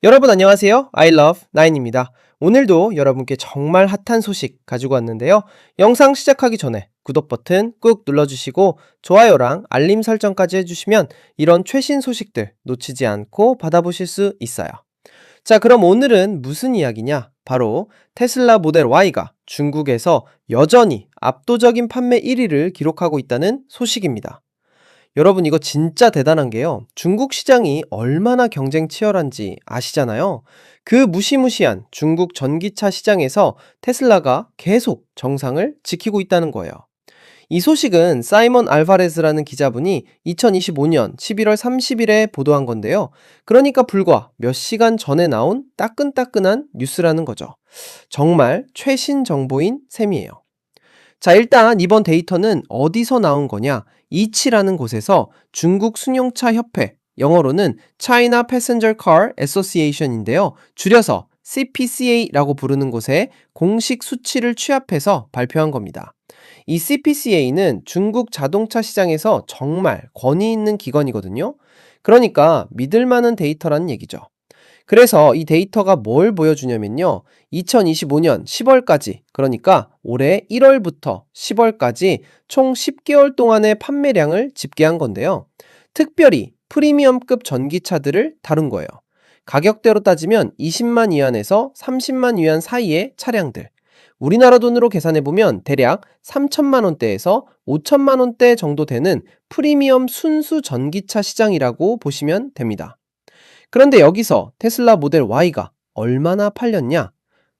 여러분 안녕하세요. I love 9입니다. 오늘도 여러분께 정말 핫한 소식 가지고 왔는데요. 영상 시작하기 전에 구독 버튼 꾹 눌러주시고 좋아요랑 알림 설정까지 해주시면 이런 최신 소식들 놓치지 않고 받아보실 수 있어요. 자, 그럼 오늘은 무슨 이야기냐? 바로 테슬라 모델 Y가 중국에서 여전히 압도적인 판매 1위를 기록하고 있다는 소식입니다. 여러분 이거 진짜 대단한 게요. 중국 시장이 얼마나 경쟁 치열한지 아시잖아요. 그 무시무시한 중국 전기차 시장에서 테슬라가 계속 정상을 지키고 있다는 거예요. 이 소식은 사이먼 알바레즈라는 기자분이 2025년 11월 30일에 보도한 건데요. 그러니까 불과 몇 시간 전에 나온 따끈따끈한 뉴스라는 거죠. 정말 최신 정보인 셈이에요. 자, 일단 이번 데이터는 어디서 나온 거냐? 이치라는 곳에서 중국 승용차 협회, 영어로는 China Passenger Car Association인데요. 줄여서 CPCA라고 부르는 곳에 공식 수치를 취합해서 발표한 겁니다. 이 CPCA는 중국 자동차 시장에서 정말 권위 있는 기관이거든요. 그러니까 믿을 만한 데이터라는 얘기죠. 그래서 이 데이터가 뭘 보여주냐면요. 2025년 10월까지, 그러니까 올해 1월부터 10월까지 총 10개월 동안의 판매량을 집계한 건데요. 특별히 프리미엄급 전기차들을 다룬 거예요. 가격대로 따지면 20만 위안에서 30만 위안 사이의 차량들. 우리나라 돈으로 계산해보면 대략 3천만 원대에서 5천만 원대 정도 되는 프리미엄 순수 전기차 시장이라고 보시면 됩니다. 그런데 여기서 테슬라 모델 Y가 얼마나 팔렸냐?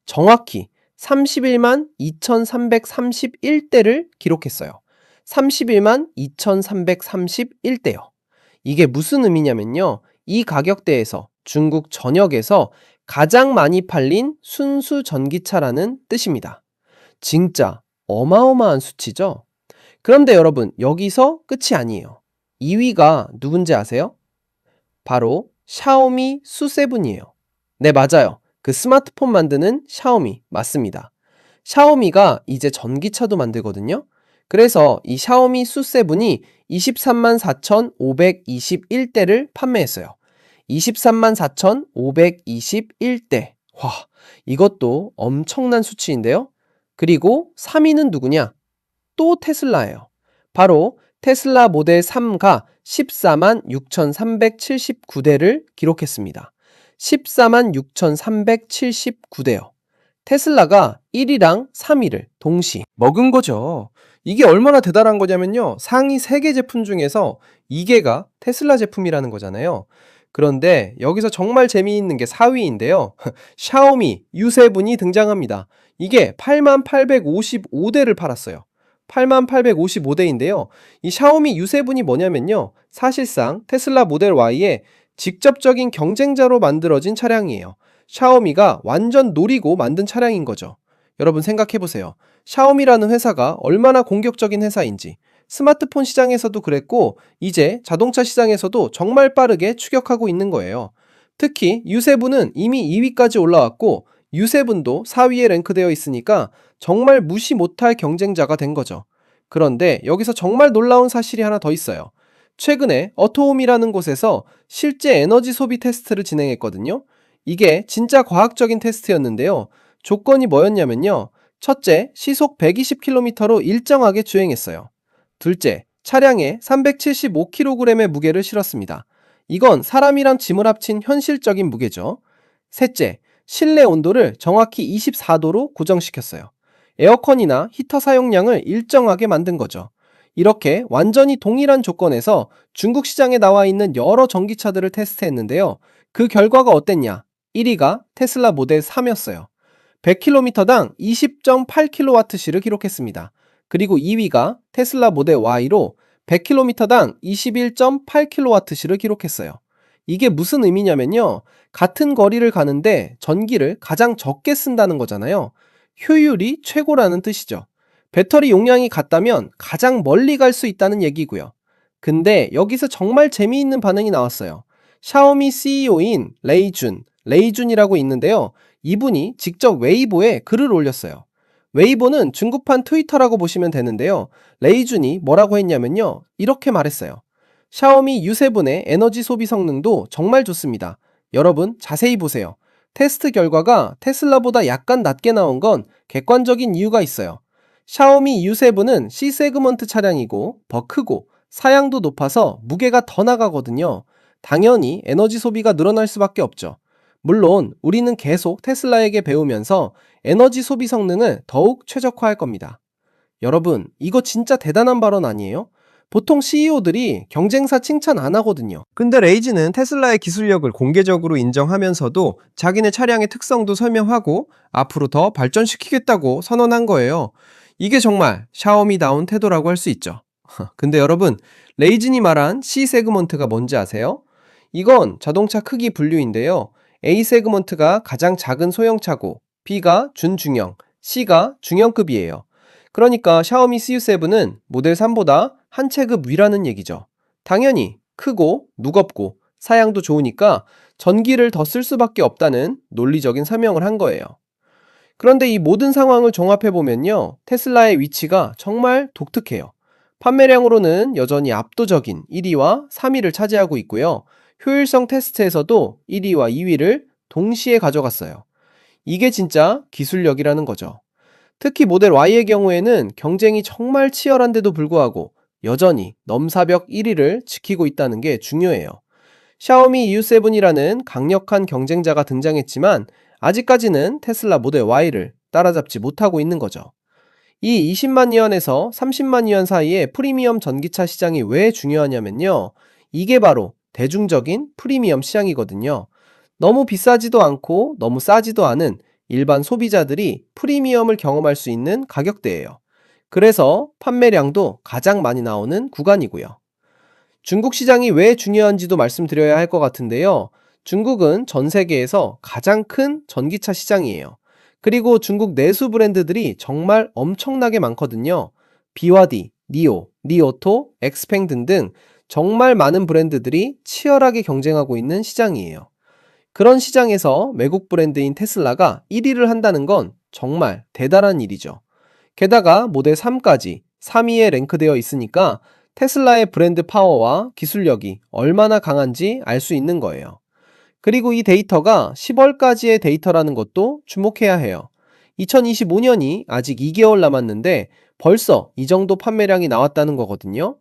정확히 31만 2,331대를 기록했어요. 31만 2,331대요. 이게 무슨 의미냐면요. 이 가격대에서 중국 전역에서 가장 많이 팔린 순수 전기차라는 뜻입니다. 진짜 어마어마한 수치죠? 그런데 여러분, 여기서 끝이 아니에요. 2위가 누군지 아세요? 바로 샤오미 수7이에요. 네, 맞아요. 그 스마트폰 만드는 샤오미 맞습니다. 샤오미가 이제 전기차도 만들거든요. 그래서 이 샤오미 수7이 23만 4,521대를 판매했어요. 23만 4,521대. 와, 이것도 엄청난 수치인데요. 그리고 3위는 누구냐? 또 테슬라예요. 바로 테슬라 모델 3가 14만 6,379대를 기록했습니다. 14만 6,379대요. 테슬라가 1위랑 3위를 동시 먹은 거죠. 이게 얼마나 대단한 거냐면요. 상위 3개 제품 중에서 2개가 테슬라 제품이라는 거잖아요. 그런데 여기서 정말 재미있는 게 4위인데요. 샤오미 U7이 등장합니다. 이게 8만 855대를 팔았어요. 8만 855대인데요. 이 샤오미 U7이 뭐냐면요. 사실상 테슬라 모델 Y의 직접적인 경쟁자로 만들어진 차량이에요. 샤오미가 완전 노리고 만든 차량인 거죠. 여러분 생각해보세요. 샤오미라는 회사가 얼마나 공격적인 회사인지. 스마트폰 시장에서도 그랬고 이제 자동차 시장에서도 정말 빠르게 추격하고 있는 거예요. 특히 U7은 이미 2위까지 올라왔고 U7도 4위에 랭크되어 있으니까 정말 무시 못할 경쟁자가 된 거죠. 그런데 여기서 정말 놀라운 사실이 하나 더 있어요. 최근에 어토홈이라는 곳에서 실제 에너지 소비 테스트를 진행했거든요. 이게 진짜 과학적인 테스트였는데요. 조건이 뭐였냐면요. 첫째, 시속 120km로 일정하게 주행했어요. 둘째, 차량에 375kg의 무게를 실었습니다. 이건 사람이랑 짐을 합친 현실적인 무게죠. 셋째, 실내 온도를 정확히 24도로 고정시켰어요. 에어컨이나 히터 사용량을 일정하게 만든 거죠. 이렇게 완전히 동일한 조건에서 중국 시장에 나와 있는 여러 전기차들을 테스트했는데요. 그 결과가 어땠냐? 1위가 테슬라 모델 3이었어요. 100km당 20.8kWh를 기록했습니다. 그리고 2위가 테슬라 모델 Y로 100km당 21.8kWh를 기록했어요. 이게 무슨 의미냐면요. 같은 거리를 가는데 전기를 가장 적게 쓴다는 거잖아요. 효율이 최고라는 뜻이죠. 배터리 용량이 같다면 가장 멀리 갈 수 있다는 얘기고요. 근데 여기서 정말 재미있는 반응이 나왔어요. 샤오미 CEO인 레이준이라고 있는데요. 이분이 직접 웨이보에 글을 올렸어요. 웨이보는 중국판 트위터라고 보시면 되는데요. 레이준이 뭐라고 했냐면요. 이렇게 말했어요. 샤오미 U7의 에너지 소비 성능도 정말 좋습니다. 여러분, 자세히 보세요. 테스트 결과가 테슬라보다 약간 낮게 나온 건 객관적인 이유가 있어요. 샤오미 U7은 C 세그먼트 차량이고 더 크고 사양도 높아서 무게가 더 나가거든요. 당연히 에너지 소비가 늘어날 수밖에 없죠. 물론 우리는 계속 테슬라에게 배우면서 에너지 소비 성능을 더욱 최적화할 겁니다. 여러분, 이거 진짜 대단한 발언 아니에요? 보통 CEO들이 경쟁사 칭찬 안 하거든요. 근데 레이즈는 테슬라의 기술력을 공개적으로 인정하면서도 자기네 차량의 특성도 설명하고 앞으로 더 발전시키겠다고 선언한 거예요. 이게 정말 샤오미다운 태도라고 할 수 있죠. 근데 여러분, 레이진이 말한 C 세그먼트가 뭔지 아세요? 이건 자동차 크기 분류인데요. A 세그먼트가 가장 작은 소형차고 B가 준중형, C가 중형급이에요. 그러니까 샤오미 CU7은 모델 3보다 한 체급 위라는 얘기죠. 당연히 크고 무겁고 사양도 좋으니까 전기를 더 쓸 수밖에 없다는 논리적인 설명을 한 거예요. 그런데 이 모든 상황을 종합해보면요, 테슬라의 위치가 정말 독특해요. 판매량으로는 여전히 압도적인 1위와 3위를 차지하고 있고요. 효율성 테스트에서도 1위와 2위를 동시에 가져갔어요. 이게 진짜 기술력이라는 거죠. 특히 모델 Y의 경우에는 경쟁이 정말 치열한데도 불구하고 여전히 넘사벽 1위를 지키고 있다는 게 중요해요. 샤오미 U7이라는 강력한 경쟁자가 등장했지만 아직까지는 테슬라 모델 Y를 따라잡지 못하고 있는 거죠. 이 20만 위안에서 30만 위안 사이의 프리미엄 전기차 시장이 왜 중요하냐면요. 이게 바로 대중적인 프리미엄 시장이거든요. 너무 비싸지도 않고 너무 싸지도 않은 일반 소비자들이 프리미엄을 경험할 수 있는 가격대예요. 그래서 판매량도 가장 많이 나오는 구간이고요. 중국 시장이 왜 중요한지도 말씀드려야 할 것 같은데요. 중국은 전 세계에서 가장 큰 전기차 시장이에요. 그리고 중국 내수 브랜드들이 정말 엄청나게 많거든요. BYD, 니오, 리오토, 엑스팽 등등 정말 많은 브랜드들이 치열하게 경쟁하고 있는 시장이에요. 그런 시장에서 외국 브랜드인 테슬라가 1위를 한다는 건 정말 대단한 일이죠. 게다가 모델 3까지 3위에 랭크되어 있으니까 테슬라의 브랜드 파워와 기술력이 얼마나 강한지 알 수 있는 거예요. 그리고 이 데이터가 10월까지의 데이터라는 것도 주목해야 해요. 2025년이 아직 2개월 남았는데 벌써 이 정도 판매량이 나왔다는 거거든요.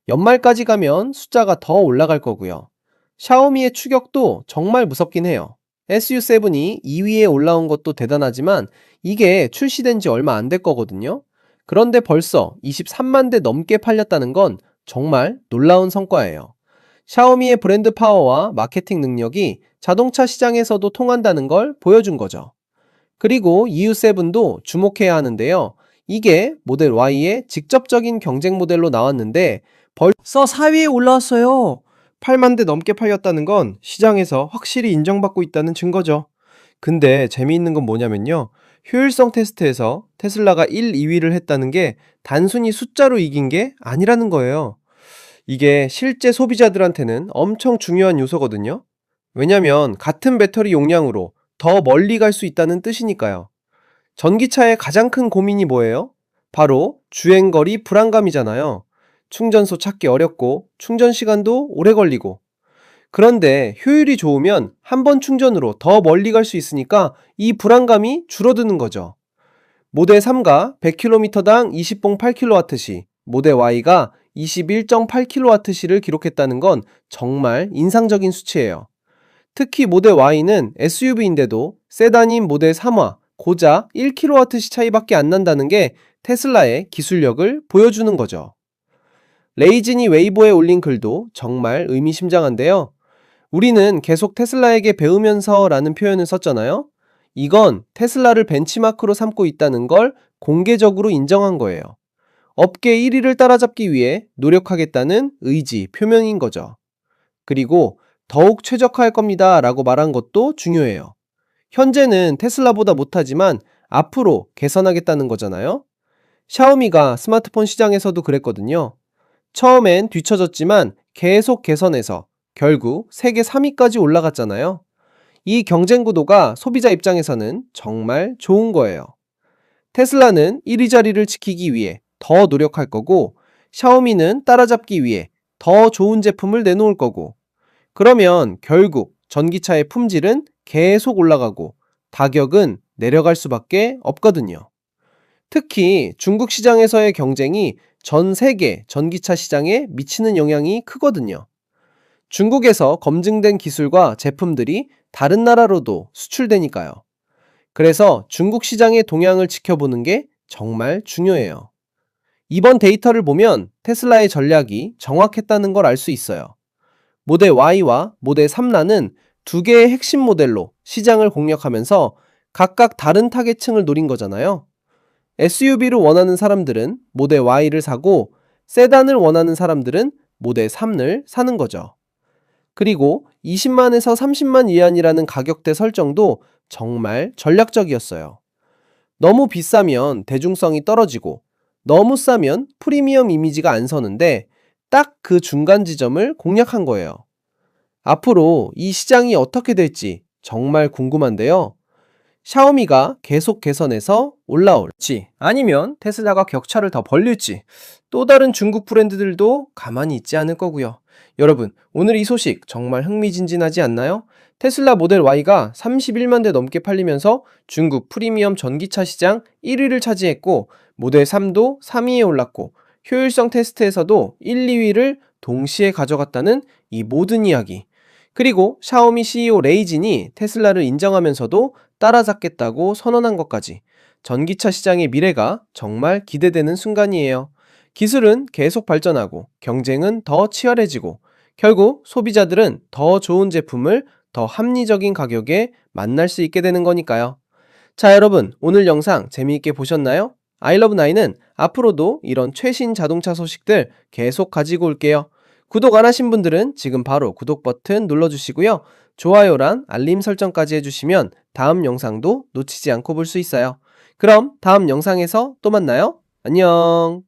연말까지 가면 숫자가 더 올라갈 거고요. 샤오미의 추격도 정말 무섭긴 해요. SU7이 2위에 올라온 것도 대단하지만 이게 출시된 지 얼마 안 될 거거든요. 그런데 벌써 23만 대 넘게 팔렸다는 건 정말 놀라운 성과예요. 샤오미의 브랜드 파워와 마케팅 능력이 자동차 시장에서도 통한다는 걸 보여준 거죠. 그리고 EU7도 주목해야 하는데요. 이게 모델 Y의 직접적인 경쟁 모델로 나왔는데 벌써 4위에 올라왔어요. 8만 대 넘게 팔렸다는 건 시장에서 확실히 인정받고 있다는 증거죠. 근데 재미있는 건 뭐냐면요. 효율성 테스트에서 테슬라가 1, 2위를 했다는 게 단순히 숫자로 이긴 게 아니라는 거예요. 이게 실제 소비자들한테는 엄청 중요한 요소거든요. 왜냐면 같은 배터리 용량으로 더 멀리 갈 수 있다는 뜻이니까요. 전기차의 가장 큰 고민이 뭐예요? 바로 주행거리 불안감이잖아요. 충전소 찾기 어렵고 충전 시간도 오래 걸리고. 그런데 효율이 좋으면 한 번 충전으로 더 멀리 갈 수 있으니까 이 불안감이 줄어드는 거죠. 모델 3가 100km당 20.8kWh, 모델 Y가 21.8kWh를 기록했다는 건 정말 인상적인 수치예요. 특히 모델 Y는 SUV인데도 세단인 모델 3와 고작 1kWh 차이밖에 안 난다는 게 테슬라의 기술력을 보여주는 거죠. 레이진이 웨이보에 올린 글도 정말 의미심장한데요. 우리는 계속 테슬라에게 배우면서 라는 표현을 썼잖아요. 이건 테슬라를 벤치마크로 삼고 있다는 걸 공개적으로 인정한 거예요. 업계 1위를 따라잡기 위해 노력하겠다는 의지 표명인 거죠. 그리고 더욱 최적화할 겁니다 라고 말한 것도 중요해요. 현재는 테슬라보다 못하지만 앞으로 개선하겠다는 거잖아요. 샤오미가 스마트폰 시장에서도 그랬거든요. 처음엔 뒤처졌지만 계속 개선해서 결국 세계 3위까지 올라갔잖아요. 이 경쟁 구도가 소비자 입장에서는 정말 좋은 거예요. 테슬라는 1위 자리를 지키기 위해 더 노력할 거고, 샤오미는 따라잡기 위해 더 좋은 제품을 내놓을 거고, 그러면 결국 전기차의 품질은 계속 올라가고 가격은 내려갈 수밖에 없거든요. 특히 중국 시장에서의 경쟁이 전 세계 전기차 시장에 미치는 영향이 크거든요. 중국에서 검증된 기술과 제품들이 다른 나라로도 수출되니까요. 그래서 중국 시장의 동향을 지켜보는 게 정말 중요해요. 이번 데이터를 보면 테슬라의 전략이 정확했다는 걸 알 수 있어요. 모델 Y와 모델 3라는 두 개의 핵심 모델로 시장을 공략하면서 각각 다른 타겟층을 노린 거잖아요. SUV를 원하는 사람들은 모델 Y를 사고 세단을 원하는 사람들은 모델 3을 사는 거죠. 그리고 20만에서 30만 위안이라는 가격대 설정도 정말 전략적이었어요. 너무 비싸면 대중성이 떨어지고 너무 싸면 프리미엄 이미지가 안 서는데 딱 그 중간 지점을 공략한 거예요. 앞으로 이 시장이 어떻게 될지 정말 궁금한데요. 샤오미가 계속 개선해서 올라올지 아니면 테슬라가 격차를 더 벌릴지 또 다른 중국 브랜드들도 가만히 있지 않을 거고요. 여러분, 오늘 이 소식 정말 흥미진진하지 않나요? 테슬라 모델 Y가 31만 대 넘게 팔리면서 중국 프리미엄 전기차 시장 1위를 차지했고 모델 3도 3위에 올랐고 효율성 테스트에서도 1, 2위를 동시에 가져갔다는 이 모든 이야기. 그리고 샤오미 CEO 레이진이 테슬라를 인정하면서도 따라잡겠다고 선언한 것까지 전기차 시장의 미래가 정말 기대되는 순간이에요. 기술은 계속 발전하고 경쟁은 더 치열해지고 결국 소비자들은 더 좋은 제품을 더 합리적인 가격에 만날 수 있게 되는 거니까요. 자, 여러분, 오늘 영상 재미있게 보셨나요? 아이러브나인은 앞으로도 이런 최신 자동차 소식들 계속 가지고 올게요. 구독 안 하신 분들은 지금 바로 구독 버튼 눌러주시고요. 좋아요랑 알림 설정까지 해주시면 다음 영상도 놓치지 않고 볼 수 있어요. 그럼 다음 영상에서 또 만나요. 안녕.